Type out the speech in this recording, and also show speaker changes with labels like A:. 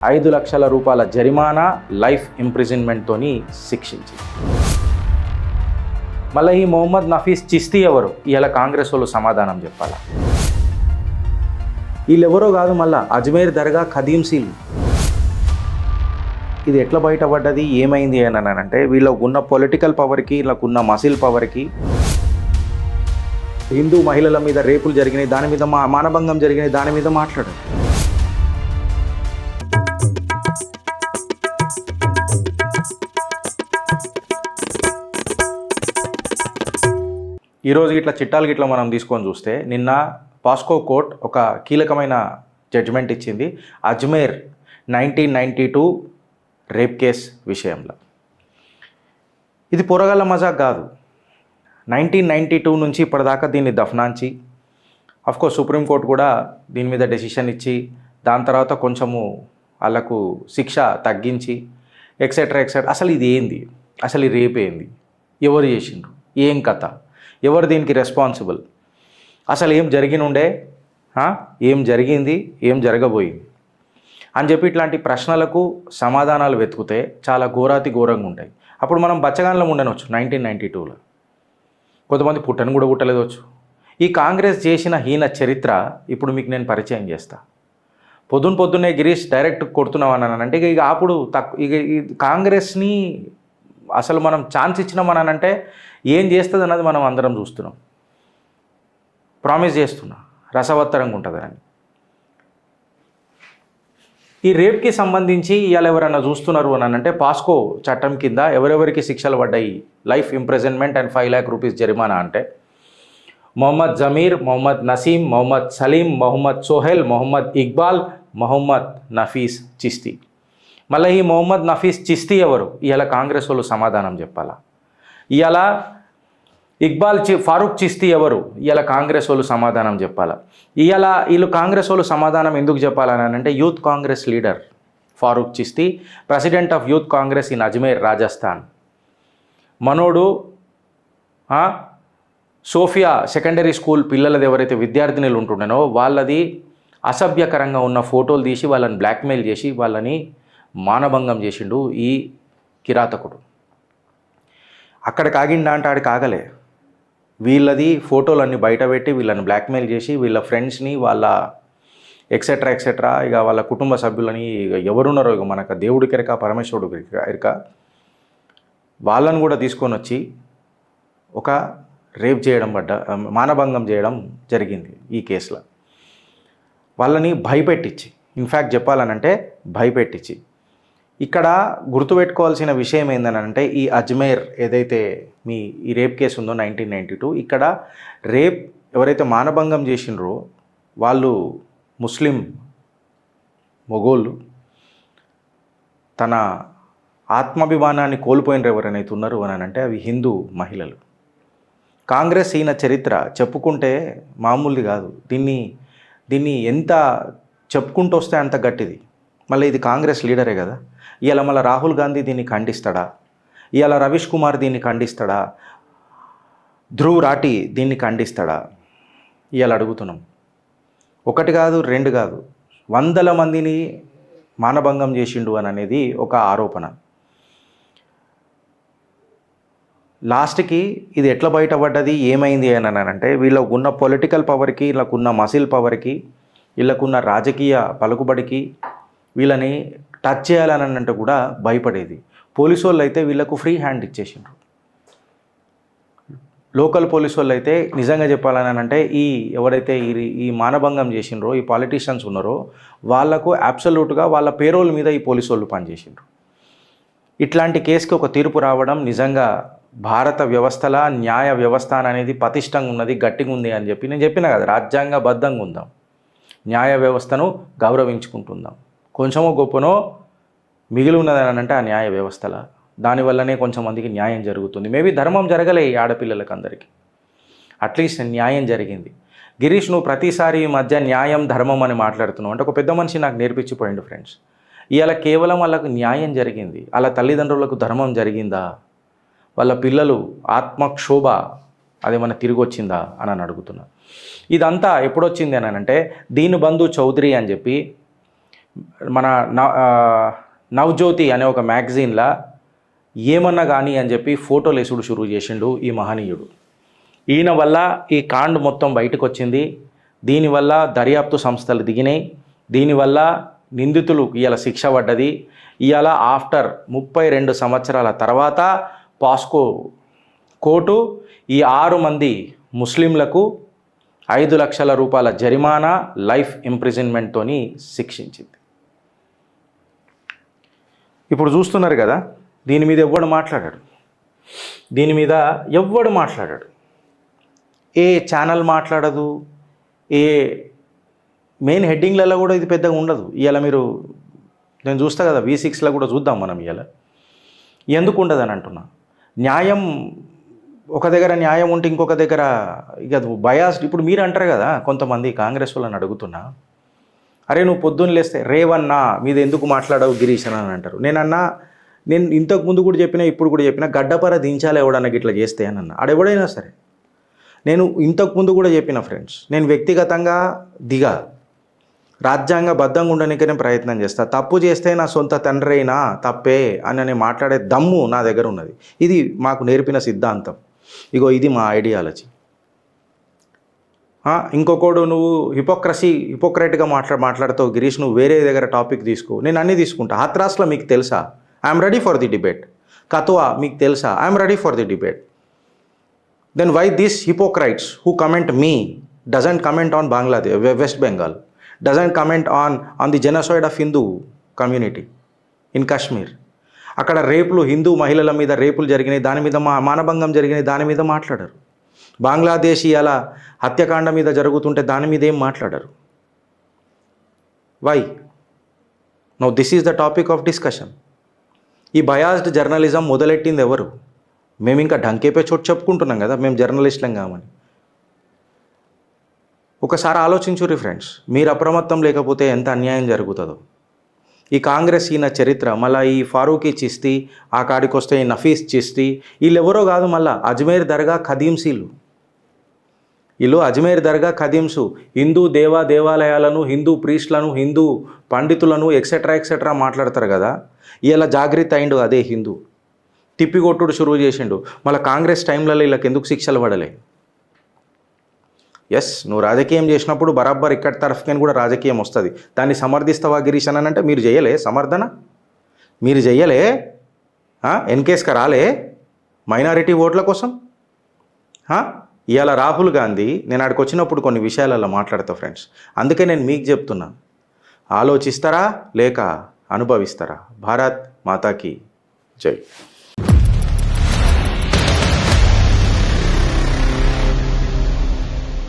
A: 5 లక్షల రూపాయల జరిమానా, లైఫ్ ఇంప్రిజన్మెంట్తోని శిక్షించి. మళ్ళీ ఈ మొహమ్మద్ నఫీస్ చిస్తీ ఎవరు? ఇలా కాంగ్రెస్ వాళ్ళు సమాధానం చెప్పాలి. వీళ్ళెవరో కాదు, మళ్ళా అజ్మేర్ దర్గా ఖదీంసీల్. ఇది ఎట్లా బయటపడ్డది, ఏమైంది అని అంటే వీళ్ళకు ఉన్న పొలిటికల్ పవర్కి, వీళ్ళకున్న మసిల్ పవర్కి, హిందూ మహిళల మీద రేపులు జరిగినాయి, దాని మీద మానభంగం జరిగినాయి, దాని మీద మాట్లాడారు. ఈరోజు ఇట్లా చిట్టాలు గిట్లా మనం తీసుకొని చూస్తే, నిన్న పాస్కో కోర్ట్ ఒక కీలకమైన జడ్జిమెంట్ ఇచ్చింది అజ్మేర్ 1992 రేప్ కేస్ విషయంలో. ఇది పొరగల్ల మజాక్ కాదు. 1992 నుంచి ఇప్పటిదాకా దీన్ని దఫనాంచి, అఫ్కోర్స్ సుప్రీంకోర్టు కూడా దీని మీద డెసిషన్ ఇచ్చి, దాని తర్వాత కొంచెము వాళ్ళకు శిక్ష తగ్గించి ఎక్సెట్రా ఎక్సెట్రా. అసలు ఇది ఏంది? అసలు ఈ రేప్ ఏంది? ఎవరు చేసిండ్రు? ఏం కథ? ఎవరు దీనికి రెస్పాన్సిబుల్? అసలు ఏం జరిగినుండే, ఏం జరిగింది, ఏం జరగబోయింది అని చెప్పి ఇట్లాంటి ప్రశ్నలకు సమాధానాలు వెతుకుతే చాలా ఘోరాతి ఘోరంగా ఉంటాయి. అప్పుడు మనం బచ్చగాన్లో ఉండనవచ్చు 1992లో, కొంతమంది పుట్టను కూడా పుట్టలేదవచ్చు. ఈ కాంగ్రెస్ చేసిన హీన చరిత్ర ఇప్పుడు మీకు నేను పరిచయం చేస్తా. పొద్దున్నే గిరీష్ డైరెక్ట్ కొడుతున్నామని అంటే ఇక అప్పుడు ఇక ఈ కాంగ్రెస్ని అసలు మనం ఛాన్స్ ఇచ్చినామనంటే ఏం చేస్తుంది అన్నది మనం అందరం చూస్తున్నాం. ప్రామిస్ చేస్తున్నా, రసవత్తరంగా ఉంటుందని. ఈ రేప్కి సంబంధించి ఇవాళ ఎవరైనా చూస్తున్నారు అని అంటే పాస్కో చట్టం కింద ఎవరెవరికి శిక్షలు పడ్డాయి, life imprisonment and 5 lakh rupees జరిమానా అంటే మొహమ్మద్ జమీర్, మొహమ్మద్ నసీం, మొహమ్మద్ సలీం, మొహమ్మద్ సోహెల్, మొహమ్మద్ ఇక్బాల్, మొహమ్మద్ నఫీస్ చిస్తీ. మళ్ళీ ఈ మొహమ్మద్ నఫీస్ చిస్తీ ఎవరు? ఇలా కాంగ్రెస్ వాళ్ళు సమాధానం చెప్పాలా. ఇలా ఫారూక్ చిస్తీ ఎవరు? ఇలా కాంగ్రెస్ వాళ్ళు సమాధానం చెప్పాలా. వీళ్ళు కాంగ్రెస్ వాళ్ళు సమాధానం ఎందుకు చెప్పాలని అంటే, youth Congress leader Farooq Chishti, president of youth Congress in Ajmer Rajasthan. మనోడు సోఫియా సెకండరీ స్కూల్ పిల్లలది ఎవరైతే విద్యార్థినులు ఉంటుండేనో వాళ్ళది అసభ్యకరంగా ఉన్న ఫోటోలు తీసి వాళ్ళని బ్లాక్మెయిల్ చేసి వాళ్ళని మానభంగం చేసిండు ఈ కిరాతకుడు. అక్కడికి ఆగిండా అంటే ఆడికి ఆగలే. వీళ్ళది ఫోటోలన్నీ బయట పెట్టి వీళ్ళని బ్లాక్మెయిల్ చేసి వీళ్ళ ఫ్రెండ్స్ని, వాళ్ళ ఎక్సెట్రా ఎక్సెట్రా, ఇక వాళ్ళ కుటుంబ సభ్యులని, ఇక ఎవరున్నారో ఇక మనకు దేవుడికి ఎరక, పరమేశ్వరుడికి ఎరక, వాళ్ళని కూడా తీసుకొని వచ్చి ఒక రేప్ చేయడం మానభంగం చేయడం జరిగింది ఈ కేసులో. వాళ్ళని భయపెట్టించి, ఇన్ఫ్యాక్ట్ చెప్పాలనంటే భయపెట్టించి. ఇక్కడ గుర్తుపెట్టుకోవాల్సిన విషయం ఏంటంటే, ఈ అజ్మేర్ ఏదైతే ఈ రేప్ కేసు ఉందో 1992, ఇక్కడ రేప్ ఎవరైతే మానభంగం చేసినరో వాళ్ళు ముస్లిం మొగోళ్ళు. తన ఆత్మాభిమానాన్ని కోల్పోయినరు ఎవరైతే ఉన్నారు అని అంటే అవి హిందూ మహిళలు. కాంగ్రెస్ ఈయన చరిత్ర చెప్పుకుంటే మామూలుది కాదు. దీన్ని ఎంత చెప్పుకుంటూ వస్తే అంత గట్టిది. మళ్ళీ ఇది కాంగ్రెస్ లీడరే కదా. ఇవాళ మళ్ళీ రాహుల్ గాంధీ దీన్ని ఖండిస్తాడా? ఇవాళ రవీష్ కుమార్ దీన్ని ఖండిస్తాడా? ధ్రువ్ రాఠీ దీన్ని ఖండిస్తాడా? ఇవాళ అడుగుతున్నాం. ఒకటి కాదు, రెండు కాదు, 100 మందిని మానభంగం చేసిండు అని అనేది ఒక ఆరోపణ. లాస్ట్కి ఇది ఎట్లా బయటపడ్డది, ఏమైంది అని అంటే వీళ్ళకు ఉన్న పొలిటికల్ పవర్కి, వీళ్ళకున్న మసిల్ పవర్కి, వీళ్ళకున్న రాజకీయ పలుకుబడికి వీళ్ళని టచ్ చేయాలని అంటే కూడా భయపడేది. పోలీసు వాళ్ళు అయితే వీళ్ళకు ఫ్రీ హ్యాండ్ ఇచ్చేసిండ్రు. లోకల్ పోలీసు వాళ్ళు అయితే నిజంగా చెప్పాలని అంటే ఎవరైతే ఈ మానభంగం చేసిండ్రో ఈ పాలిటీషియన్స్ ఉన్నారో వాళ్లకు అబ్సల్యూట్గా వాళ్ళ పేరోల్ మీద ఈ పోలీసు వాళ్ళు పనిచేసిండ్రు. ఇట్లాంటి కేసుకి ఒక తీర్పు రావడం నిజంగా భారత వ్యవస్థల న్యాయ వ్యవస్థ అనేది పటిష్టంగా ఉన్నది, గట్టిగా ఉంది అని చెప్పి నేను చెప్పిన కదా. రాజ్యాంగబద్ధంగా ఉందాం, న్యాయ వ్యవస్థను గౌరవించుకుంటుందాం. కొంచెమో గొప్పనో మిగిలి ఉన్నదని అంటే ఆ న్యాయ వ్యవస్థల దానివల్లనే కొంచెం మందికి న్యాయం జరుగుతుంది. మేబీ ధర్మం జరగలే ఈ ఆడపిల్లలకు అందరికీ, అట్లీస్ట్ న్యాయం జరిగింది. గిరీష్, నువ్వు ప్రతిసారి ఈ మధ్య న్యాయం ధర్మం అని మాట్లాడుతున్నావు అంటే ఒక పెద్ద మనిషి నాకు నేర్పించిపోయిండు ఫ్రెండ్స్. ఇవాళ కేవలం వాళ్ళకు న్యాయం జరిగింది, వాళ్ళ తల్లిదండ్రులకు ధర్మం జరిగిందా, వాళ్ళ పిల్లలు ఆత్మక్షోభ అదేమన్నా తిరిగి వచ్చిందా అని అడుగుతున్నా. ఇదంతా ఎప్పుడొచ్చింది అని అంటే దీన్ బంధు చౌదరి అని చెప్పి మన నవజ్యోతి అనే ఒక మ్యాగజైన్లో ఏమన్నా కానీ అని చెప్పి ఫోటోలు వేసుడు షురూ చేసిండు ఈ మహనీయుడు. ఈయన వల్ల ఈ కాండ్ మొత్తం బయటకు వచ్చింది. దీనివల్ల దర్యాప్తు సంస్థలు దిగినాయి. దీనివల్ల నిందితులు ఇవాళ శిక్ష పడ్డది. ఇవాళ ఆఫ్టర్ 32 సంవత్సరాల తర్వాత పాస్కో కోర్టు ఈ 6 మంది ముస్లింలకు 5 లక్షల రూపాయల జరిమానా, లైఫ్ ఇంప్రిజన్మెంట్తో శిక్షించింది. ఇప్పుడు చూస్తున్నారు కదా, దీని మీద ఎవ్వడు మాట్లాడాడు. ఏ ఛానల్ మాట్లాడదు, ఏ మెయిన్ హెడ్డింగ్లలో కూడా ఇది పెద్దగా ఉండదు. ఇవాళ నేను చూస్తా కదా, V6లో కూడా చూద్దాం మనం. ఇవాళ ఎందుకు ఉండదు అని అంటున్నా. న్యాయం ఒక దగ్గర న్యాయం ఉంటే ఇంకొక దగ్గర ఇక బయాస్డ్. ఇప్పుడు మీరు అంటారు కదా, కొంతమంది కాంగ్రెస్ వాళ్ళని అడుగుతున్నా, అరే నువ్వు పొద్దున్న లేస్తే రేవన్నా మీద ఎందుకు మాట్లాడవు గిరీష్ అని అంటారు. నేను ఇంతకు ముందు కూడా చెప్పినా, ఇప్పుడు కూడా చెప్పినా, గడ్డపర దించాలి ఎవడన్నా ఇట్లా చేస్తే అని అన్న. ఆడెవడైనా సరే, నేను ఇంతకు ముందు కూడా చెప్పిన ఫ్రెండ్స్, నేను వ్యక్తిగతంగా రాజ్యాంగబద్ధంగా ఉండడానికే నేను ప్రయత్నం చేస్తా. తప్పు చేస్తే నా సొంత తండ్రి అయినా తప్పే అని నేను మాట్లాడే దమ్ము నా దగ్గర ఉన్నది. ఇది మాకు నేర్పిన సిద్ధాంతం. ఇగో ఇది మా ఐడియాలజీ. ఇంకొకడు నువ్వు హిపోక్రైట్గా మాట్లాడతావు గిరీష్, నువ్వు వేరే దగ్గర టాపిక్ తీసుకో, నేను అన్నీ తీసుకుంటా. హాత్రాస్లో మీకు తెలుసా, I'm ready for the debate. Kathua మీకు తెలుసా, I'm ready for the debate. Then why these hypocrites who comment me doesn't comment on Bangladesh, West Bengal, doesn't comment on the genocide of Hindu community in Kashmir. అక్కడ రేపులు, హిందూ మహిళల మీద రేపులు జరిగినాయి, దాని మీద మానభంగం జరిగినాయి, దాని మీద మాట్లాడరు. బంగ్లాదేశీ అలా హత్యాకాండ మీద జరుగుతుంటే దాని మీద ఏం మాట్లాడరు. Why? Now this is the topic of discussion. ఈ బయాస్డ్ జర్నలిజం మొదలెట్టింది ఎవరు? మేము ఇంకా డంకేపే చోటు చెప్పుకుంటున్నాం కదా మేము జర్నలిస్టులం కామని. ఒకసారి ఆలోచించుర్రి ఫ్రెండ్స్, మీరు అప్రమత్తం లేకపోతే ఎంత అన్యాయం జరుగుతుందో. ఈ కాంగ్రెస్ ఈయన చరిత్ర, మళ్ళీ ఈ ఫారూఖీ చిస్తీ, ఆ కాడికి వస్తే ఈ నఫీస్ చిస్తీ, వీళ్ళెవరో కాదు, మళ్ళీ అజ్మేర్ దర్గా ఖదీంసీలు. వీళ్ళు అజ్మేర్ దర్గా ఖదీంసు, హిందూ దేవాలయాలను, హిందూ ప్రీస్ట్లను, హిందూ పండితులను ఎక్సెట్రా మాట్లాడతారు కదా. ఇలా జాగృతి అయిండు అదే హిందూ, తిప్పికొట్టుడు షురువు చేసిండు. మళ్ళీ కాంగ్రెస్ టైంలలో వీళ్ళకి ఎందుకు శిక్షలు పడలే? ఎస్, నువ్వు రాజకీయం చేసినప్పుడు బరాబర్ ఇక్కడ తరఫుకని కూడా రాజకీయం వస్తుంది. దాన్ని సమర్థిస్తావా గిరీష్ అని అంటే మీరు చేయలే సమర్థన, మీరు చేయలే. ఎన్కేస్గా రాలే మైనారిటీ ఓట్ల కోసం. ఇవాళ రాహుల్ గాంధీ, నేను ఆడికి వచ్చినప్పుడు కొన్ని విషయాలలో మాట్లాడతా ఫ్రెండ్స్. అందుకే నేను మీకు చెప్తున్నా, ఆలోచిస్తారా లేక అనుభవిస్తారా? భారత్ మాతాకి జై.